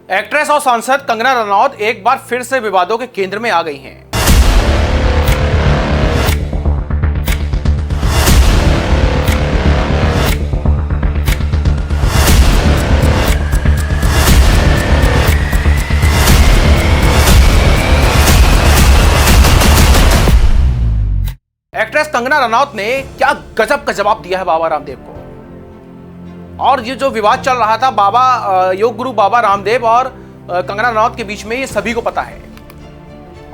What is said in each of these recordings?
Actress और सांसद कंगना रनौत एक बार फिर से विवादों के केंद्र में आ गई हैं। एक्ट्रेस कंगना रनौत ने क्या गजब का जवाब दिया है बाबा रामदेव को। और ये जो विवाद चल रहा था योग गुरु बाबा रामदेव और कंगना रनौत के बीच में, ये सभी को पता है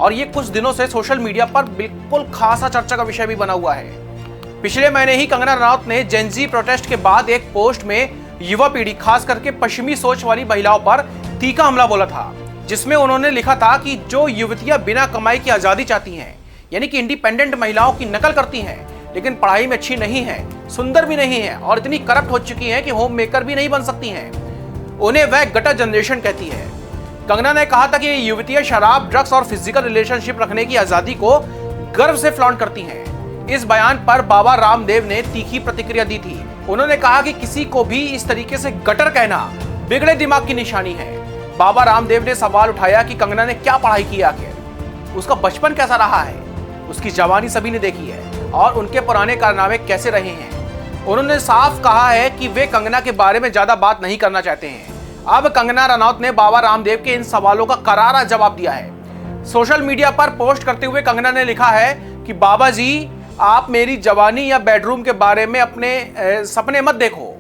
और ये कुछ दिनों से सोशल मीडिया पर बिल्कुल खासा चर्चा का विषय भी बना हुआ है। पिछले महीने ही कंगना रनौत ने जेन ज़ी प्रोटेस्ट के बाद एक पोस्ट में युवा पीढ़ी, खास करके पश्चिमी सोच वाली महिलाओं पर तीखा हमला बोला था, जिसमें उन्होंने लिखा था कि जो युवतियां बिना कमाई की आजादी चाहती हैं, यानी कि इंडिपेंडेंट महिलाओं की नकल करती हैं, लेकिन पढ़ाई में अच्छी नहीं है, सुंदर भी नहीं है और इतनी करप्ट हो चुकी हैं कि होम मेकर भी नहीं बन सकती हैं, उन्हें वह गटर जनरेशन कहती है। कंगना ने कहा था कि ये युवतियां शराब, ड्रग्स और फिजिकल रिलेशनशिप रखने की आजादी को गर्व से फ्लॉन्ट करती हैं। इस बयान पर बाबा रामदेव ने तीखी प्रतिक्रिया दी थी। उन्होंने कहा कि किसी को भी इस तरीके से गटर कहना बिगड़े दिमाग की निशानी है। बाबा रामदेव ने सवाल उठाया कि कंगना ने क्या पढ़ाई की, आखिर उसका बचपन कैसा रहा है, उसकी जवानी सभी ने देखी है और उनके पुराने कारनामे कैसे रहे हैं। उन्होंने साफ कहा है कि वे कंगना के बारे में ज्यादा बात नहीं करना चाहते हैं। अब कंगना रनौत ने बाबा रामदेव के इन सवालों का करारा जवाब दिया है। सोशल मीडिया पर पोस्ट करते हुए कंगना ने लिखा है कि बाबा जी, आप मेरी जवानी या बेडरूम के बारे में अपने सपने मत देखो।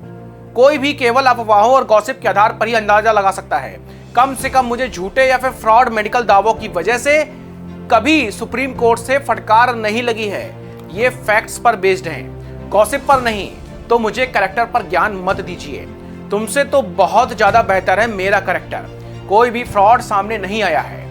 कोई भी केवल अफवाहों और गॉसिप के आधार पर ही अंदाजा लगा सकता है। कम से कम मुझे झूठे या फिर फ्रॉड मेडिकल दावों की वजह से कभी सुप्रीम कोर्ट से फटकार नहीं लगी है। ये फैक्ट्स पर बेस्ड हैं, गॉसिप पर नहीं। तो मुझे कैरेक्टर पर ज्ञान मत दीजिए। तुमसे तो बहुत ज्यादा बेहतर है मेरा कैरेक्टर। कोई भी फ्रॉड सामने नहीं आया है।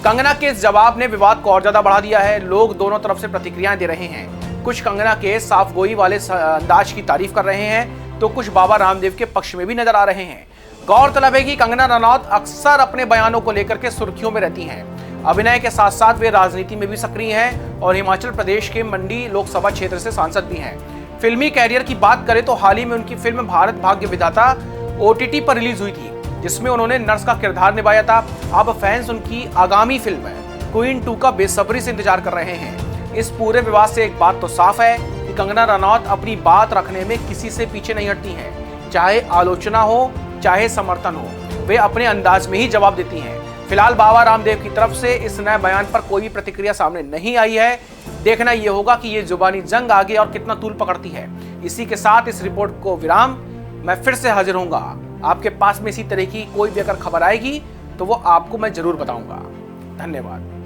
कंगना के इस जवाब ने विवाद को और ज्यादा बढ़ा दिया है। लोग दोनों तरफ से प्रतिक्रियाएं दे रहे हैं। कुछ कंगना के साफ गोई वाले अंदाज की तारीफ कर रहे हैं, तो कुछ बाबा रामदेव के पक्ष में भी नजर आ रहे हैं। गौरतलब है कि कंगना रनौत अक्सर अपने बयानों को लेकर के सुर्खियों में रहती हैं। अभिनय के साथ साथ वे राजनीति में भी सक्रिय हैं और हिमाचल प्रदेश के मंडी लोकसभा क्षेत्र से सांसद भी हैं। फिल्मी कैरियर की बात करें तो हाल ही में उनकी फिल्म भारत भाग्य विधाता OTT पर रिलीज हुई थी, जिसमें उन्होंने नर्स का किरदार निभाया था। अब फैंस उनकी आगामी फिल्म क्वीन 2 का बेसब्री से इंतजार कर रहे हैं। इस पूरे विवाद से एक बात तो साफ है कि कंगना रनौत अपनी बात रखने में किसी से पीछे नहीं हटती हैं। चाहे आलोचना हो, चाहे समर्थन हो, वे अपने अंदाज में ही जवाब देती हैं। फिलहाल बाबा रामदेव की तरफ से इस नए बयान पर कोई प्रतिक्रिया सामने नहीं आई है। देखना यह होगा कि ये जुबानी जंग आगे और कितना तूल पकड़ती है। इसी के साथ इस रिपोर्ट को विराम। मैं फिर से हाजिर होऊंगा। आपके पास में इसी तरह की कोई भी अगर खबर आएगी तो वो आपको मैं जरूर बताऊंगा। धन्यवाद।